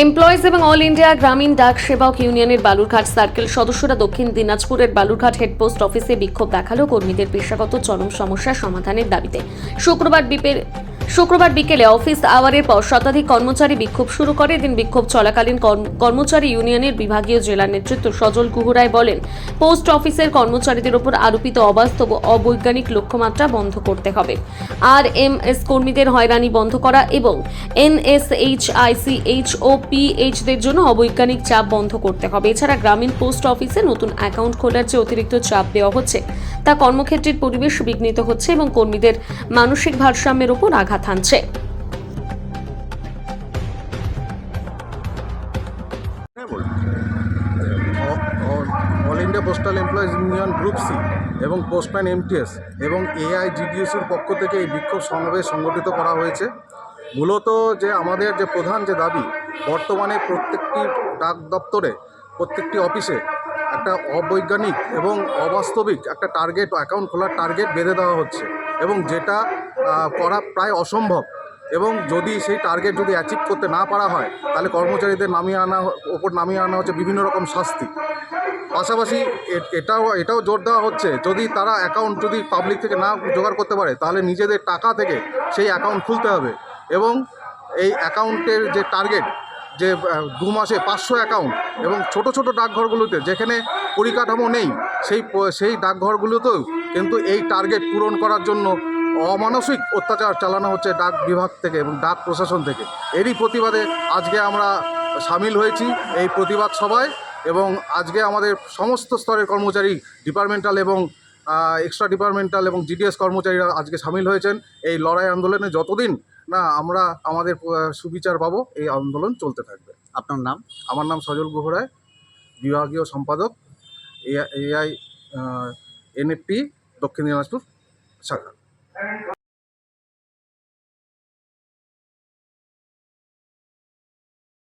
Employees এবং all India গ্রামীণ ডাক সেবক ইউনিয়নের বালুরঘাট সার্কেল সদস্যরা দক্ষিণ দিনাজপুরের বালুরঘাট হেড পোস্ট অফিসে বিক্ষোভ দেখালো কর্মীদের পেশাগত চরম সমস্যা সমাধানের দাবিতে। শুক্রবার বিকেলে অফিস আওয়ারের পর শতাধিক কর্মচারী বিক্ষোভ শুরু করে। এদিন বিক্ষোভ চলাকালীন কর্মচারী ইউনিয়নের বিভাগীয় জেলা নেতৃত্ব সজল গুহরায় বলেন, পোস্ট অফিসের কর্মচারীদের উপর আরোপিত অবাস্তব ও অবৈজ্ঞানিক লক্ষ্যমাত্রা বন্ধ করতে হবে। RMS কর্মীদের হয়রানি বন্ধ করা এবং NSHICH ও PHদের জন্য অবৈজ্ঞানিক চাপ বন্ধ করতে হবে। এছাড়া গ্রামীণ পোস্ট অফিসে নতুন অ্যাকাউন্ট খোলার যে অতিরিক্ত চাপ দেওয়া হচ্ছে তা কর্মক্ষেত্রের পরিবেশ বিঘ্নিত হচ্ছে এবং কর্মীদের মানসিক ভারসাম্যের উপর আঘাত হানছে। All India postal employees union group C এবং পোস্টম্যান MTS এবং AIGDUCর পক্ষ থেকে এই বিক্ষোভ সমাবেশ সংগঠিত করা হয়েছে। মূলত যে আমাদের যে প্রধান যে দাবি, বর্তমানে প্রত্যেকটি ডাক দপ্তরে প্রত্যেকটি অফিসে একটা অবৈজ্ঞানিক এবং অবাস্তবিক একটা টার্গেট, অ্যাকাউন্ট খোলার টার্গেট বেঁধে দেওয়া হচ্ছে এবং যেটা করা প্রায় অসম্ভব। এবং যদি সেই টার্গেট যদি অ্যাচিভ করতে না পারা হয় তাহলে কর্মচারীদের নামিয়ে আনা হচ্ছে বিভিন্ন রকম শাস্তি। পাশাপাশি এটাও জোর দেওয়া হচ্ছে, যদি তারা অ্যাকাউন্ট যদি পাবলিক থেকে না জোগাড় করতে পারে তাহলে নিজেদের টাকা থেকে সেই অ্যাকাউন্ট খুলতে হবে। এবং এই অ্যাকাউন্টের যে টার্গেট, যে 2 মাসে 500 অ্যাকাউন্ট এবং ছোট ছোট ডাকঘরগুলোতে যেখানে পরিকাঠামো নেই সেই ডাকঘরগুলোতেও কিন্তু এই টার্গেট পূরণ করার জন্য অমানসিক অত্যাচার চালানো হচ্ছে ডাক বিভাগ থেকে এবং ডাক প্রশাসন থেকে। এরই প্রতিবাদে আজকে আমরা সামিল হয়েছি এই প্রতিবাদ সভায় এবং আজকে আমাদের সমস্ত স্তরের কর্মচারী, ডিপার্টমেন্টাল এবং এক্সট্রা ডিপার্টমেন্টাল এবং GDS কর্মচারীরা আজকে সামিল হয়েছেন এই লড়াই আন্দোলনে। যতদিন না আমরা আমাদের সুবিচার পাবো এই আন্দোলন চলতে থাকবে। আপনার নাম? আমার নাম সজল গুহরায়, বিভাগীয় সম্পাদক AI NFP দক্ষিণ দিনাজপুর শাখা।